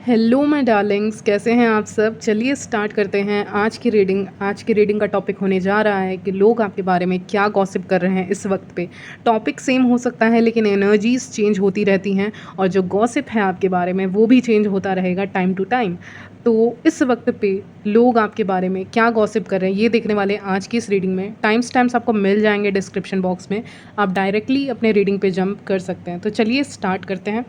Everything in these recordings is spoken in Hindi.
हेलो माय डार्लिंग्स, कैसे हैं आप सब। चलिए स्टार्ट करते हैं आज की रीडिंग। आज की रीडिंग का टॉपिक होने जा रहा है कि लोग आपके बारे में क्या गॉसिप कर रहे हैं इस वक्त पे। टॉपिक सेम हो सकता है लेकिन एनर्जीज चेंज होती रहती हैं और जो गॉसिप है आपके बारे में वो भी चेंज होता रहेगा टाइम टू टाइम। तो इस वक्त पे लोग आपके बारे में क्या गॉसिप कर रहे हैं ये देखने वाले हैं आज की इस रीडिंग में। टाइम्स आपको मिल जाएंगे डिस्क्रिप्शन बॉक्स में, आप डायरेक्टली अपने रीडिंग पे जंप कर सकते हैं। तो चलिए स्टार्ट करते हैं।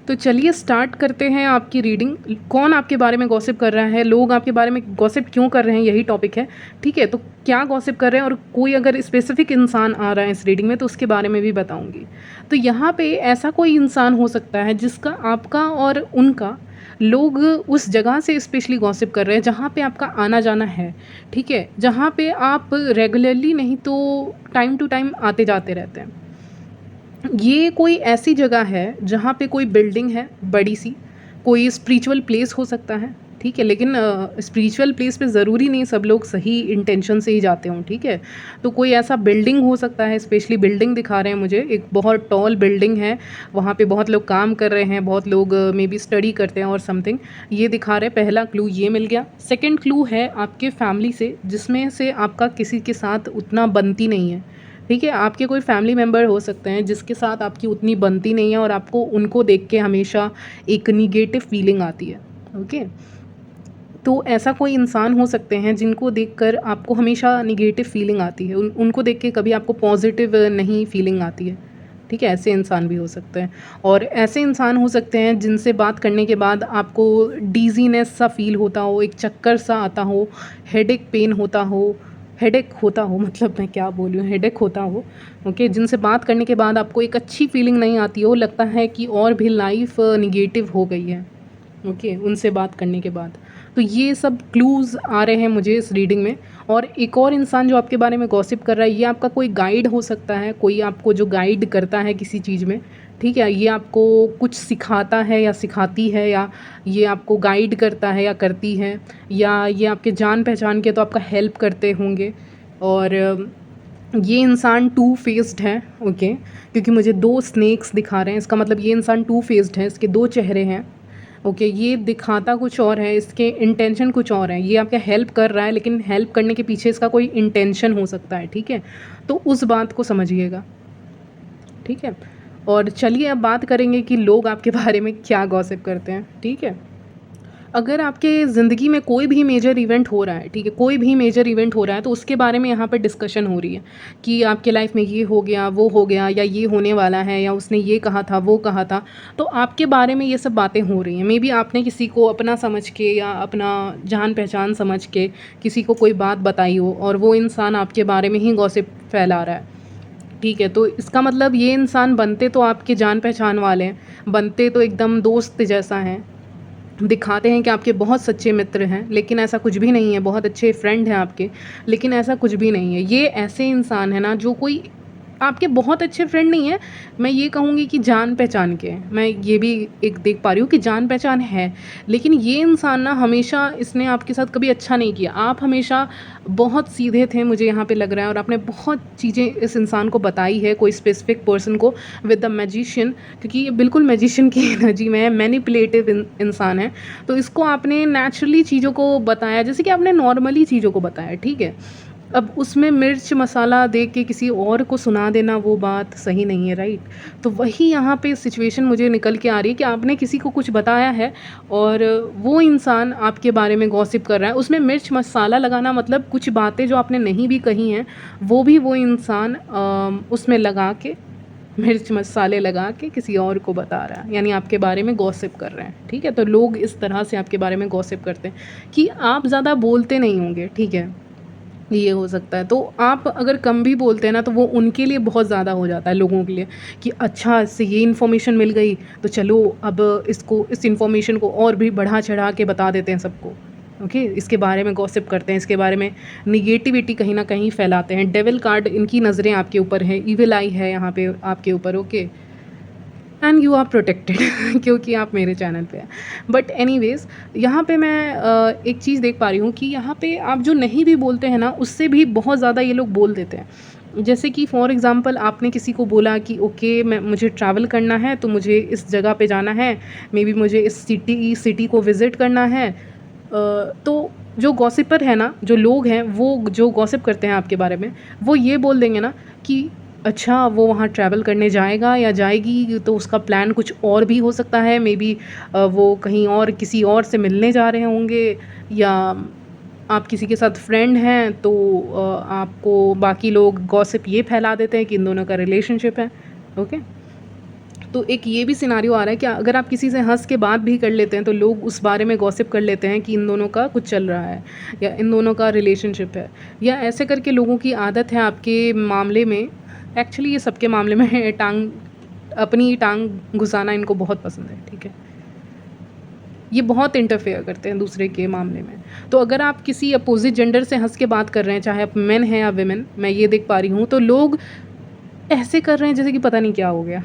तो चलिए स्टार्ट करते हैं आपकी रीडिंग। कौन आपके बारे में गॉसिप कर रहा है, लोग आपके बारे में गॉसिप क्यों कर रहे हैं, यही टॉपिक है। ठीक है, तो क्या गॉसिप कर रहे हैं और कोई अगर स्पेसिफिक इंसान आ रहा है इस रीडिंग में तो उसके बारे में भी बताऊंगी। तो यहाँ पे ऐसा कोई इंसान हो सकता है जिसका आपका और उनका लोग उस जगह से स्पेशली गॉसिप कर रहे हैं जहाँ पे आपका आना जाना है। ठीक है, जहाँ पे आप रेगुलरली नहीं तो टाइम टू टाइम आते जाते रहते हैं। ये कोई ऐसी जगह है जहाँ पे कोई बिल्डिंग है बड़ी सी, कोई स्पिरिचुअल प्लेस हो सकता है। ठीक है, लेकिन स्पिरिचुअल प्लेस पे ज़रूरी नहीं सब लोग सही इंटेंशन से ही जाते हों। ठीक है, तो कोई ऐसा बिल्डिंग हो सकता है, स्पेशली बिल्डिंग दिखा रहे हैं मुझे, एक बहुत टॉल बिल्डिंग है। वहाँ पे बहुत लोग काम कर रहे हैं, बहुत लोग मे बी स्टडी करते हैं और समथिंग ये दिखा रहे हैं। पहला क्लू ये मिल गया। सेकेंड क्लू है आपके फैमिली से, जिसमें से आपका किसी के साथ उतना बनती नहीं है। ठीक है, आपके कोई फैमिली मेम्बर हो सकते हैं जिसके साथ आपकी उतनी बनती नहीं है और आपको उनको देख के हमेशा एक निगेटिव फीलिंग आती है। ओके, तो ऐसा कोई इंसान हो सकते हैं जिनको देखकर आपको हमेशा निगेटिव फीलिंग आती है, उनको देख के कभी आपको पॉजिटिव नहीं फीलिंग आती है। ठीक है, ऐसे इंसान भी हो सकते हैं। और ऐसे इंसान हो सकते हैं जिनसे बात करने के बाद आपको डीजीनेस सा फील होता हो, एक चक्कर सा आता हो, हेडेक पेन होता हो, हेडेक होता हो मतलब मैं क्या बोल रही हूँ, हेडेक होता हो। ओके, जिनसे बात करने के बाद आपको एक अच्छी फीलिंग नहीं आती हो, लगता है कि और भी लाइफ निगेटिव हो गई है। ओके, उनसे बात करने के बाद। तो ये सब क्लूज़ आ रहे हैं मुझे इस रीडिंग में। और एक और इंसान जो आपके बारे में गॉसिप कर रहा है, ये आपका कोई गाइड हो सकता है, कोई आपको जो गाइड करता है किसी चीज़ में। ठीक है, ये आपको कुछ सिखाता है या सिखाती है, या ये आपको गाइड करता है या करती है, या ये आपके जान पहचान के तो आपका हेल्प करते होंगे। और ये इंसान टू फेस्ड है। ओके, क्योंकि मुझे दो स्नेक्स दिखा रहे हैं, इसका मतलब ये इंसान टू फेस्ड है, इसके दो चेहरे हैं। ओके, ये दिखाता कुछ और है, इसके इंटेंशन कुछ और है। ये आपका हेल्प कर रहा है लेकिन हेल्प करने के पीछे इसका कोई इंटेंशन हो सकता है। ठीक है, तो उस बात को समझिएगा। ठीक है, और चलिए अब बात करेंगे कि लोग आपके बारे में क्या गॉसिप करते हैं। ठीक है, अगर आपके ज़िंदगी में कोई भी मेजर इवेंट हो रहा है, ठीक है, कोई भी मेजर इवेंट हो रहा है तो उसके बारे में यहाँ पर डिस्कशन हो रही है कि आपके लाइफ में ये हो गया, वो हो गया, या ये होने वाला है, या उसने ये कहा था, वो कहा था। तो आपके बारे में ये सब बातें हो रही हैं। मे बी आपने किसी को अपना समझ के या अपना जान पहचान समझ के किसी को कोई बात बताई हो और वो इंसान आपके बारे में ही गॉसिप फैला रहा है। ठीक है, तो इसका मतलब ये इंसान बनते तो आपके जान पहचान वाले हैं, बनते तो एकदम दोस्त जैसा हैं, दिखाते हैं कि आपके बहुत सच्चे मित्र हैं, लेकिन ऐसा कुछ भी नहीं है। बहुत अच्छे फ्रेंड हैं आपके, लेकिन ऐसा कुछ भी नहीं है। ये ऐसे इंसान है ना जो कोई आपके बहुत अच्छे फ्रेंड नहीं है, मैं ये कहूँगी कि जान पहचान के हैं। मैं ये भी एक देख पा रही हूँ कि जान पहचान है, लेकिन ये इंसान ना हमेशा इसने आपके साथ कभी अच्छा नहीं किया। आप हमेशा बहुत सीधे थे मुझे यहाँ पे लग रहा है, और आपने बहुत चीज़ें इस इंसान को बताई है, कोई स्पेसिफिक पर्सन को, विद द मैजिशियन, क्योंकि ये बिल्कुल मैजिशियन की एनर्जी में है, मैनिपुलेटिव इंसान है। तो इसको आपने नेचुरली चीज़ों को बताया, जैसे कि आपने नॉर्मली चीज़ों को बताया। ठीक है, अब उसमें मिर्च मसाला दे के किसी और को सुना देना वो बात सही नहीं है, राइट। तो वही यहाँ पे सिचुएशन मुझे निकल के आ रही है कि आपने किसी को कुछ बताया है और वो इंसान आपके बारे में गॉसिप कर रहा है। उसमें मिर्च मसाला लगाना मतलब कुछ बातें जो आपने नहीं भी कही हैं वो इंसान उसमें लगा के, मिर्च मसाले लगा के किसी और को बता रहा है, यानी आपके बारे में गॉसिप कर रहे हैं। ठीक है, तो लोग इस तरह से आपके बारे में गॉसिप करते हैं कि आप ज़्यादा बोलते नहीं होंगे। ठीक है, ये हो सकता है। तो आप अगर कम भी बोलते हैं ना तो वो उनके लिए बहुत ज़्यादा हो जाता है, लोगों के लिए, कि अच्छा इससे ये इन्फॉर्मेशन मिल गई तो चलो अब इसको, इस इन्फॉर्मेशन को और भी बढ़ा चढ़ा के बता देते हैं सबको। ओके, इसके बारे में गॉसिप करते हैं, इसके बारे में निगेटिविटी कहीं ना कहीं फैलाते हैं। डेविल कार्ड, इनकी नज़रें आपके ऊपर है, ईविल आई है यहाँ पे आपके ऊपर। Okay, and you are protected क्योंकि आप मेरे चैनल पे हैं। बट एनीवेज, यहाँ पे मैं एक चीज़ देख पा रही हूँ कि यहाँ पे आप जो नहीं भी बोलते हैं ना उससे भी बहुत ज़्यादा ये लोग बोल देते हैं। जैसे कि फॉर एग्ज़ाम्पल आपने किसी को बोला कि ओके मुझे ट्रैवल करना है, तो मुझे इस जगह पे जाना है, मे बी मुझे इस सिटी को विज़िट करना है। तो जो गॉसिपर है ना, जो लोग हैं वो जो गॉसिप करते हैं आपके बारे में, वो ये बोल देंगे ना कि अच्छा वो वहाँ ट्रैवल करने जाएगा या जाएगी, तो उसका प्लान कुछ और भी हो सकता है। मे बी वो कहीं और किसी और से मिलने जा रहे होंगे, या आप किसी के साथ फ्रेंड हैं, तो आपको बाकी लोग गॉसिप ये फैला देते हैं कि इन दोनों का रिलेशनशिप है। ओके, तो एक ये भी सिनारियो आ रहा है कि अगर आप किसी से हंस के बात भी कर लेते हैं, तो लोग उस बारे में गॉसिप कर लेते हैं कि इन दोनों का कुछ चल रहा है या इन दोनों का रिलेशनशिप है, या ऐसे करके लोगों की आदत है आपके मामले में। एक्चुअली ये सबके मामले में है, अपनी टांग घुसाना इनको बहुत पसंद है। ठीक है, ये बहुत इंटरफेयर करते हैं दूसरे के मामले में। तो अगर आप किसी अपोजिट जेंडर से हंस के बात कर रहे हैं, चाहे आप मेन हैं या वेमेन, मैं ये देख पा रही हूँ, तो लोग ऐसे कर रहे हैं जैसे कि पता नहीं क्या हो गया।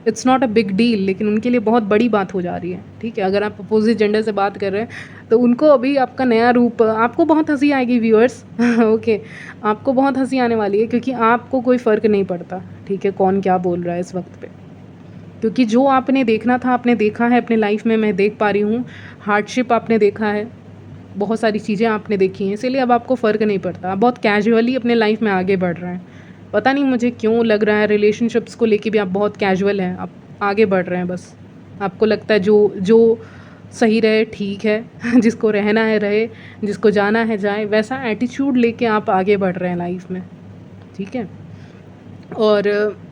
It's not a big deal, लेकिन उनके लिए बहुत बड़ी बात हो जा रही है। ठीक है, अगर आप अपोजिट जेंडर से बात कर रहे हैं, तो उनको अभी आपका नया रूप, आपको बहुत हंसी आएगी व्यूअर्स। ओके, आपको बहुत हंसी आने वाली है, क्योंकि आपको कोई फ़र्क नहीं पड़ता, ठीक है, कौन क्या बोल रहा है इस वक्त पे। क्योंकि जो आपने देखना था आपने देखा है अपने लाइफ में, मैं देख पा रही हूँ। हार्डशिप आपने देखा है, बहुत सारी चीज़ें आपने देखी हैं, इसीलिए अब आपको फ़र्क नहीं पड़ता। आप बहुत कैजुअली अपने लाइफ में आगे बढ़ रहे हैं। पता नहीं मुझे क्यों लग रहा है रिलेशनशिप्स को लेके भी आप बहुत कैजुअल हैं, आप आगे बढ़ रहे हैं बस। आपको लगता है जो जो सही रहे ठीक है। जिसको रहना है रहे, जिसको जाना है जाए, वैसा एटीट्यूड लेके आप आगे बढ़ रहे हैं लाइफ में। ठीक है, और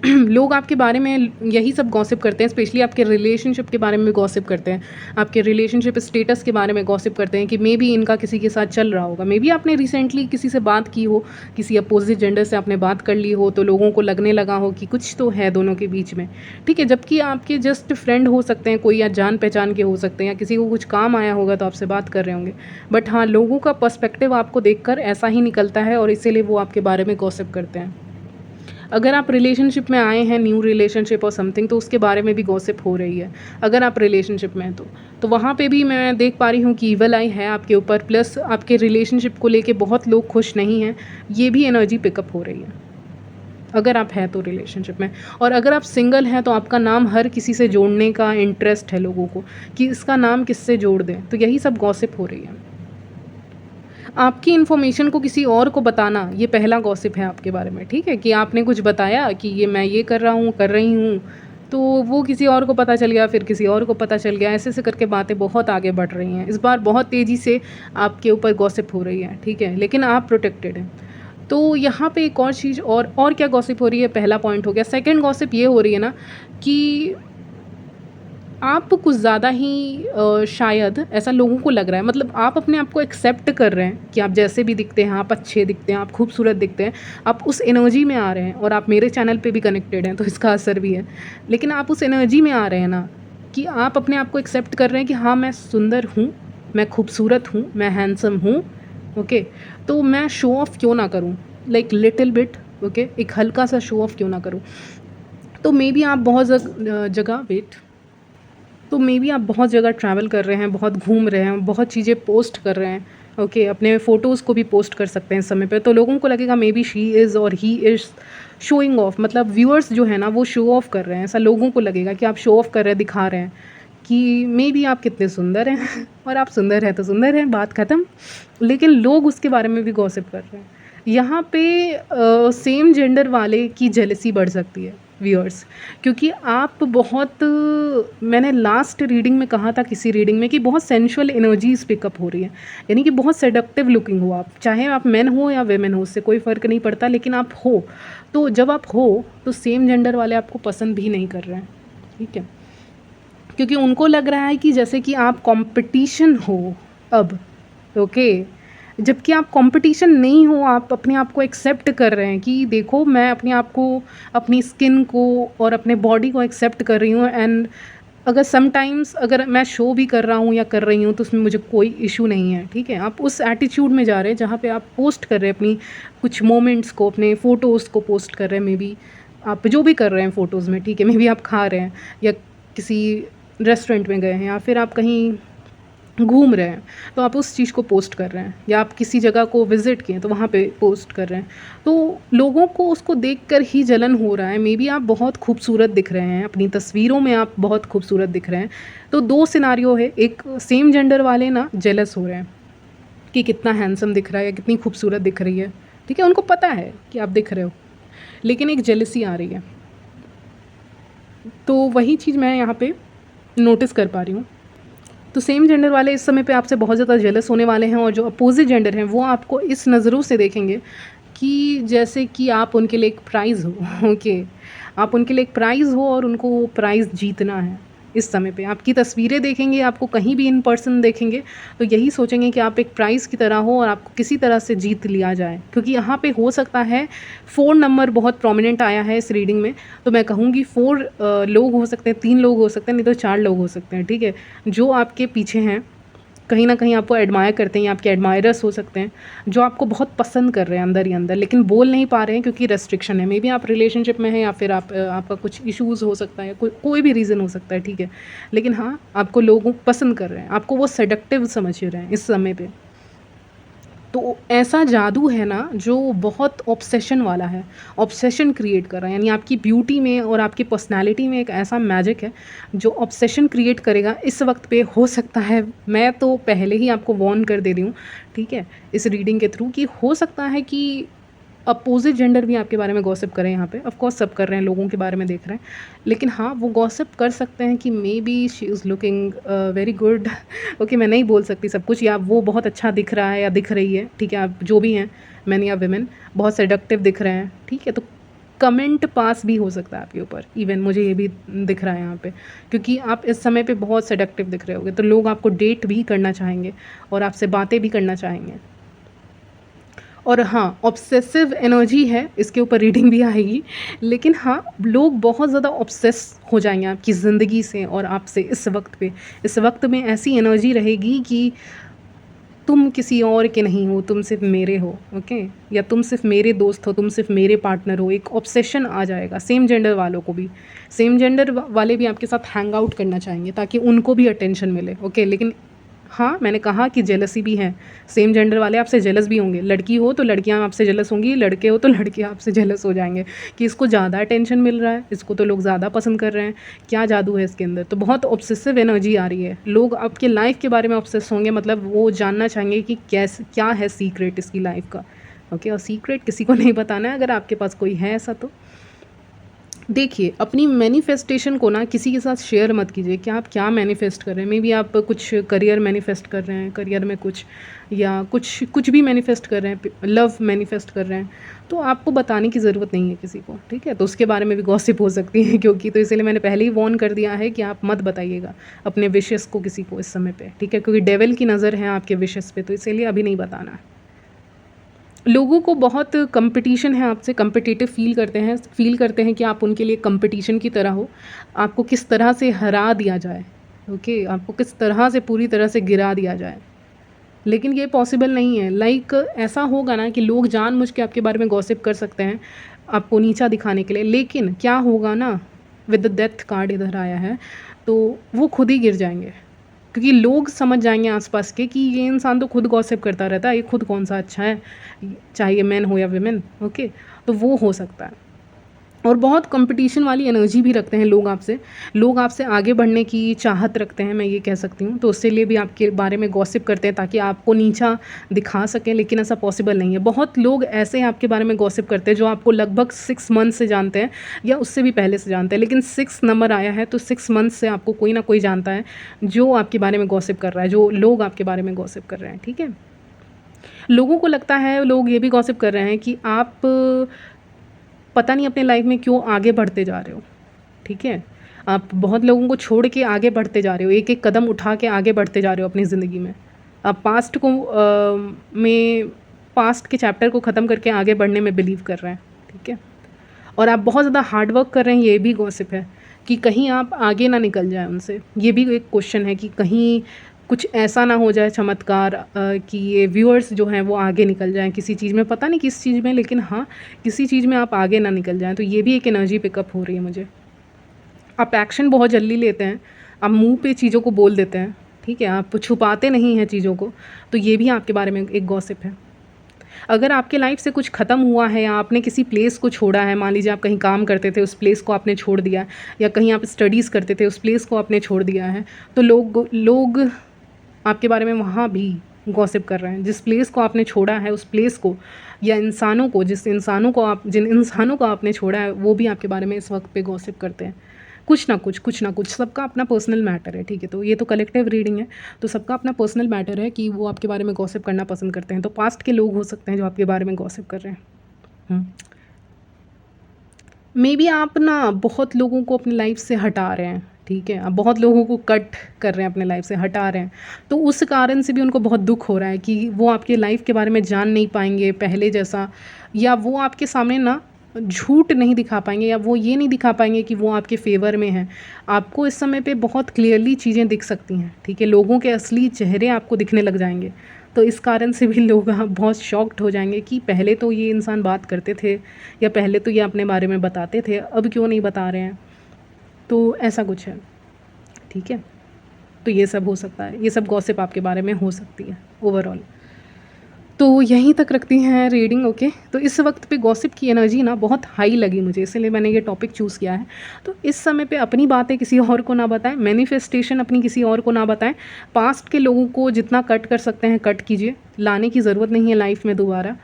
लोग आपके बारे में यही सब गॉसिप करते हैं, स्पेशली आपके रिलेशनशिप के बारे में भी गॉसिप करते हैं, आपके रिलेशनशिप स्टेटस के बारे में गॉसिप करते हैं कि मे बी इनका किसी के साथ चल रहा होगा। मे बी आपने रिसेंटली किसी से बात की हो, किसी अपोजिट जेंडर से आपने बात कर ली हो, तो लोगों को लगने लगा हो कि कुछ तो है दोनों के बीच में। ठीक है, जबकि आपके जस्ट फ्रेंड हो सकते हैं कोई, या जान पहचान के हो सकते हैं, या किसी को कुछ काम आया होगा तो आपसे बात कर रहे होंगे। बट हाँ, लोगों का पर्सपेक्टिव आपको देखकर ऐसा ही निकलता है, और इसीलिए वो आपके बारे में गॉसिप करते हैं। अगर आप रिलेशनशिप में आए हैं, न्यू रिलेशनशिप और समथिंग, तो उसके बारे में भी गॉसिप हो रही है। अगर आप रिलेशनशिप में हैं तो वहाँ पे भी मैं देख पा रही हूँ कि ईवल आई है आपके ऊपर, प्लस आपके रिलेशनशिप को लेके बहुत लोग खुश नहीं हैं, ये भी एनर्जी पिकअप हो रही है अगर आप हैं तो रिलेशनशिप में। और अगर आप सिंगल हैं तो आपका नाम हर किसी से जोड़ने का इंटरेस्ट है लोगों को, कि इसका नाम किससे जोड़ दें, तो यही सब गॉसिप हो रही है। आपकी इन्फॉर्मेशन को किसी और को बताना, ये पहला गॉसिप है आपके बारे में। ठीक है, कि आपने कुछ बताया कि ये मैं ये कर रहा हूँ, कर रही हूँ, तो वो किसी और को पता चल गया, फिर किसी और को पता चल गया, ऐसे ऐसे करके बातें बहुत आगे बढ़ रही हैं। इस बार बहुत तेज़ी से आपके ऊपर गॉसिप हो रही है। ठीक है, लेकिन आप प्रोटेक्टेड हैं। तो यहाँ पे एक और चीज़, और क्या गॉसिप हो रही है, पहला पॉइंट हो गया। सेकंड गॉसिप ये हो रही है ना कि आप कुछ ज़्यादा ही शायद ऐसा लोगों को लग रहा है, मतलब आप अपने आप को एक्सेप्ट कर रहे हैं कि आप जैसे भी दिखते हैं, आप अच्छे दिखते हैं, आप खूबसूरत दिखते हैं, आप उस एनर्जी में आ रहे हैं, और आप मेरे चैनल पे भी कनेक्टेड हैं तो इसका असर भी है। लेकिन आप उस एनर्जी में आ रहे हैं ना, कि आप अपने आप को एक्सेप्ट कर रहे हैं कि हाँ मैं सुंदर हूँ, मैं खूबसूरत हूँ, मैं हैंडसम हूँ। ओके, तो मैं शो ऑफ क्यों ना करूँ, लाइक लिटिल बिट। ओके, एक हल्का सा शो ऑफ क्यों ना करूँ। तो मे बी आप बहुत जगह वेट तो मे बी आप बहुत जगह ट्रैवल कर रहे हैं, बहुत घूम रहे हैं, बहुत चीज़ें पोस्ट कर रहे हैं। ओके, अपने फ़ोटोज़ को भी पोस्ट कर सकते हैं इस समय पे, तो लोगों को लगेगा मे बी शी इज़ और ही इज़ शोइंग ऑफ, मतलब व्यूअर्स जो है ना वो शो ऑफ कर रहे हैं। ऐसा लोगों को लगेगा कि आप शो ऑफ कर रहे हैं, दिखा रहे हैं कि मे बी आप कितने सुंदर हैं। और आप सुंदर हैं तो सुंदर हैं, बात ख़त्म। लेकिन लोग उसके बारे में भी गॉसिप कर रहे हैं। यहाँ पे सेम जेंडर वाले की जेलसी बढ़ सकती है व्यूअर्स, क्योंकि आप बहुत, मैंने लास्ट रीडिंग में कहा था किसी रीडिंग में, कि बहुत सेंशुअल एनर्जीज पिकअप हो रही है, यानी कि बहुत सेडक्टिव लुकिंग हो आप, चाहे आप मेन हो या वेमेन हो, उससे कोई फ़र्क नहीं पड़ता, लेकिन आप हो। तो जब आप हो तो सेम जेंडर वाले आपको पसंद भी नहीं कर रहे हैं। ठीक है, क्योंकि उनको लग रहा है कि जैसे कि आप कंपटीशन हो अब। ओके, जबकि आप कंपटीशन नहीं हो, आप अपने आप को एक्सेप्ट कर रहे हैं कि देखो मैं अपने आप को, अपनी स्किन को और अपने बॉडी को एक्सेप्ट कर रही हूँ, एंड अगर समटाइम्स अगर मैं शो भी कर रहा हूँ या कर रही हूँ तो उसमें मुझे कोई इशू नहीं है। ठीक है, आप उस एटीट्यूड में जा रहे हैं जहाँ पे आप पोस्ट कर रहे हैं अपनी कुछ मोमेंट्स को, अपने फ़ोटोज़ को पोस्ट कर रहे हैं। मे बी आप जो भी कर रहे हैं फ़ोटोज़ में, ठीक है, मे बी आप खा रहे हैं, या किसी रेस्टोरेंट में गए हैं, या फिर आप कहीं घूम रहे हैं तो आप उस चीज़ को पोस्ट कर रहे हैं, या आप किसी जगह को विज़िट किए तो वहाँ पे पोस्ट कर रहे हैं, तो लोगों को उसको देखकर ही जलन हो रहा है। मे बी आप बहुत खूबसूरत दिख रहे हैं, अपनी तस्वीरों में आप बहुत खूबसूरत दिख रहे हैं। तो 2 सिनेरियो है, एक सेम जेंडर वाले ना जेलस हो रहे हैं कि कितना हैंडसम दिख रहा है या कितनी खूबसूरत दिख रही है, ठीक है? उनको पता है कि आप दिख रहे हो, लेकिन एक जेलसी आ रही है। तो वही चीज़ मैं यहाँ पे नोटिस कर पा रही हूँ। तो सेम जेंडर वाले इस समय पे आपसे बहुत ज़्यादा जेलस होने वाले हैं, और जो अपोजिट जेंडर हैं वो आपको इस नज़रों से देखेंगे कि जैसे कि आप उनके लिए एक प्राइज़ हो। ओके, आप उनके लिए एक प्राइज़ हो और उनको वो प्राइज़ जीतना है। इस समय पे आपकी तस्वीरें देखेंगे, आपको कहीं भी इन पर्सन देखेंगे तो यही सोचेंगे कि आप एक प्राइज़ की तरह हो और आपको किसी तरह से जीत लिया जाए, क्योंकि यहाँ पे हो सकता है 4 नंबर बहुत प्रोमिनेंट आया है इस रीडिंग में। तो मैं कहूँगी 4 लोग हो सकते हैं, 3 लोग हो सकते हैं, नहीं तो 4 लोग हो सकते हैं, ठीक है? जो आपके पीछे हैं, कहीं न कहीं आपको एडमायर करते हैं, या आपके एडमायरर्स हो सकते हैं, जो आपको बहुत पसंद कर रहे हैं अंदर ही अंदर, लेकिन बोल नहीं पा रहे हैं क्योंकि रेस्ट्रिक्शन है। मेबी आप रिलेशनशिप में हैं, या फिर आपका कुछ इश्यूज़ हो सकता है, कोई भी रीज़न हो सकता है, ठीक है? लेकिन हाँ, आपको लोग पसंद कर रहे हैं, आपको वो सेडक्टिव समझ रहे हैं इस समय पे। तो ऐसा जादू है ना जो बहुत ऑब्सेशन वाला है, ऑब्सेशन क्रिएट कर रहा है, यानी आपकी ब्यूटी में और आपकी पर्सनैलिटी में एक ऐसा मैजिक है जो ऑब्सेशन क्रिएट करेगा इस वक्त पे। हो सकता है, मैं तो पहले ही आपको वार्न कर दे रही हूँ, ठीक है, इस रीडिंग के थ्रू, कि हो सकता है कि अपोजिट जेंडर भी आपके बारे में गॉसिप करें यहाँ पे। ऑफ कोर्स सब कर रहे हैं, लोगों के बारे में देख रहे हैं, लेकिन हाँ, वो गॉसिप कर सकते हैं कि may be she is looking very good. Okay, मैं नहीं बोल सकती सब कुछ, या वो बहुत अच्छा दिख रहा है या दिख रही है, ठीक है? आप जो भी हैं, मैन या विमेन, बहुत सेडक्टिव दिख रहे हैं, ठीक है? तो कमेंट पास भी हो सकता है आपके ऊपर, इवन मुझे ये भी दिख रहा है यहाँ पे, क्योंकि आप इस समय पे बहुत सेडक्टिव दिख रहे होगे, तो लोग आपको डेट भी करना चाहेंगे और आपसे बातें भी करना चाहेंगे। और हाँ, ऑब्सेसिव एनर्जी है, इसके ऊपर रीडिंग भी आएगी, लेकिन हाँ, लोग बहुत ज़्यादा ऑब्सेस हो जाएंगे आपकी ज़िंदगी से और आपसे इस वक्त पे। इस वक्त में ऐसी एनर्जी रहेगी कि तुम किसी और के नहीं हो, तुम सिर्फ मेरे हो, ओके? या तुम सिर्फ मेरे दोस्त हो, तुम सिर्फ मेरे पार्टनर हो। एक ऑब्सेशन आ जाएगा सेम जेंडर वालों को भी। सेम जेंडर वाले भी आपके साथ हैंग आउट करना चाहेंगे ताकि उनको भी अटेंशन मिले, ओके? लेकिन हाँ, मैंने कहा कि जेलसी भी है, सेम जेंडर वाले आपसे जेलस भी होंगे। लड़की हो तो लड़कियाँ आपसे जेलस होंगी, लड़के हो तो लड़के आपसे जेलस हो जाएंगे कि इसको ज़्यादा अटेंशन मिल रहा है, इसको तो लोग ज़्यादा पसंद कर रहे हैं, क्या जादू है इसके अंदर। तो बहुत ऑब्सेसिव एनर्जी आ रही है, लोग आपके लाइफ के बारे में ऑब्सेस होंगे, मतलब वो जानना चाहेंगे कि कैसे, क्या है सीक्रेट इसकी लाइफ का, ओके? और सीक्रेट किसी को नहीं बताना है, अगर आपके पास कोई है ऐसा तो। देखिए, अपनी मैनिफेस्टेशन को ना किसी के साथ शेयर मत कीजिए कि आप क्या मैनिफेस्ट कर रहे हैं। मे बी आप कुछ करियर मैनिफेस्ट कर रहे हैं, करियर में कुछ, या कुछ कुछ भी मैनिफेस्ट कर रहे हैं, लव मैनिफेस्ट कर रहे हैं, तो आपको बताने की ज़रूरत नहीं है किसी को, ठीक है? तो उसके बारे में भी गॉसिप हो सकती है, क्योंकि तो इसलिए मैंने पहले ही वार्न कर दिया है कि आप मत बताइएगा अपने विशेस को किसी को इस समय पे, ठीक है? क्योंकि डेविल की नज़र है आपके विशेस पे, तो इसीलिए अभी नहीं बताना है। लोगों को बहुत कंपटीशन है आपसे, कम्पिटिटिव फ़ील करते हैं कि आप उनके लिए कंपटीशन की तरह हो, आपको किस तरह से हरा दिया जाए, ओके? आपको किस तरह से पूरी तरह से गिरा दिया जाए, लेकिन ये पॉसिबल नहीं है। लाइक ऐसा होगा ना कि लोग जानबूझ के आपके बारे में गॉसिप कर सकते हैं, आपको नीचा दिखाने के लिए, लेकिन क्या होगा ना, विद द डेथ कार्ड इधर आया है, तो वो खुद ही गिर जाएंगे, क्योंकि लोग समझ जाएंगे आसपास के कि ये इंसान तो खुद गॉसिप करता रहता है, ये खुद कौन सा अच्छा है, चाहे ये मैन हो या विमेन, ओके? तो वो हो सकता है। और बहुत कंपटीशन वाली एनर्जी भी रखते हैं लोग आपसे आगे बढ़ने की चाहत रखते हैं, मैं ये कह सकती हूँ। तो उसके लिए भी आपके बारे में गॉसिप करते हैं ताकि आपको नीचा दिखा सकें, लेकिन ऐसा पॉसिबल नहीं है। बहुत लोग ऐसे आपके बारे में गॉसिप करते हैं जो आपको लगभग 6 मंथ से जानते हैं या उससे भी पहले से जानते हैं, लेकिन 6 नंबर आया है तो 6 मंथ से आपको कोई ना कोई जानता है जो आपके बारे में गॉसिप कर रहा है, जो लोग आपके बारे में गॉसिप कर रहे हैं, ठीक है? लोगों को लगता है, लोग ये भी गॉसिप कर रहे हैं कि आप पता नहीं अपने लाइफ में क्यों आगे बढ़ते जा रहे हो, ठीक है? आप बहुत लोगों को छोड़ के आगे बढ़ते जा रहे हो, एक-एक कदम उठा के आगे बढ़ते जा रहे हो अपनी ज़िंदगी में। आप पास्ट के चैप्टर को ख़त्म करके आगे बढ़ने में बिलीव कर रहे हैं, ठीक है? और आप बहुत ज़्यादा हार्ड वर्क कर रहे हैं, ये भी गॉसिप है कि कहीं आप आगे ना निकल जाएँ उनसे। ये भी एक क्वेश्चन है कि कहीं कुछ ऐसा ना हो जाए चमत्कार, कि ये व्यूअर्स जो हैं वो आगे निकल जाएँ किसी चीज़ में, पता नहीं किस चीज़ में, लेकिन हाँ, किसी चीज़ में आप आगे ना निकल जाएँ। तो ये भी एक एनर्जी पिकअप हो रही है मुझे। आप एक्शन बहुत जल्दी लेते हैं, आप मुँह पे चीज़ों को बोल देते हैं, ठीक है, आप छुपाते नहीं हैं चीज़ों को, तो ये भी आपके बारे में एक गॉसिप है। अगर आपके लाइफ से कुछ ख़त्म हुआ है या आपने किसी प्लेस को छोड़ा है, मान लीजिए आप कहीं काम करते थे, उस प्लेस को आपने छोड़ दिया, या कहीं आप स्टडीज़ करते थे, उस प्लेस को आपने छोड़ दिया है, तो लोग लोग आपके बारे में वहाँ भी गॉसिप कर रहे हैं। जिस प्लेस को आपने छोड़ा है, उस प्लेस को या इंसानों को, जिन इंसानों को आपने छोड़ा है, वो भी आपके बारे में इस वक्त पे गॉसिप करते हैं। कुछ ना कुछ सबका अपना पर्सनल मैटर है, ठीक है। तो ये तो कलेक्टिव रीडिंग है, तो सबका अपना पर्सनल मैटर है कि वो आपके बारे में गॉसिप करना पसंद करते हैं। तो पास्ट के लोग हो सकते हैं जो आपके बारे में गॉसिप कर रहे हैं। मे बी आप ना बहुत लोगों को अपनी लाइफ से हटा रहे हैं, ठीक है। आप बहुत लोगों को कट कर रहे हैं, अपने लाइफ से हटा रहे हैं, तो उस कारण से भी उनको बहुत दुख हो रहा है कि वो आपके लाइफ के बारे में जान नहीं पाएंगे पहले जैसा, या वो आपके सामने ना झूठ नहीं दिखा पाएंगे, या वो ये नहीं दिखा पाएंगे कि वो आपके फेवर में हैं। आपको इस समय पे बहुत क्लियरली चीज़ें दिख सकती हैं, ठीक है। लोगों के असली चेहरे आपको दिखने लग जाएंगे, तो इस कारण से भी लोग बहुत शॉक्ड हो जाएंगे कि पहले तो ये इंसान बात करते थे, या पहले तो ये अपने बारे में बताते थे, अब क्यों नहीं बता रहे हैं। तो ऐसा कुछ है, ठीक है। तो ये सब हो सकता है, ये सब गॉसिप आपके बारे में हो सकती है ओवरऑल। तो यहीं तक रखती हैं रीडिंग, ओके। तो इस वक्त पे गॉसिप की एनर्जी ना बहुत हाई लगी मुझे, इसलिए मैंने ये टॉपिक चूज़ किया है। तो इस समय पे अपनी बातें किसी और को ना बताएं, मैनिफेस्टेशन अपनी किसी और को ना बताएं। पास्ट के लोगों को जितना कट कर सकते हैं कट कीजिए, लाने की ज़रूरत नहीं है लाइफ में दोबारा,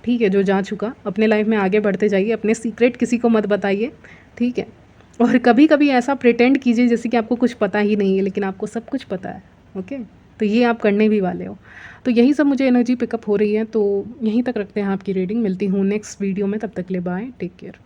ठीक है। जो जा चुका, अपने लाइफ में आगे बढ़ते जाइए, अपने सीक्रेट किसी को मत बताइए, ठीक है। और कभी कभी ऐसा प्रिटेंड कीजिए जैसे कि आपको कुछ पता ही नहीं है, लेकिन आपको सब कुछ पता है, ओके। तो ये आप करने भी वाले हो। तो यही सब मुझे एनर्जी पिकअप हो रही है, तो यहीं तक रखते हैं आपकी रीडिंग। मिलती हूँ नेक्स्ट वीडियो में, तब तक के लिए बाय, टेक केयर।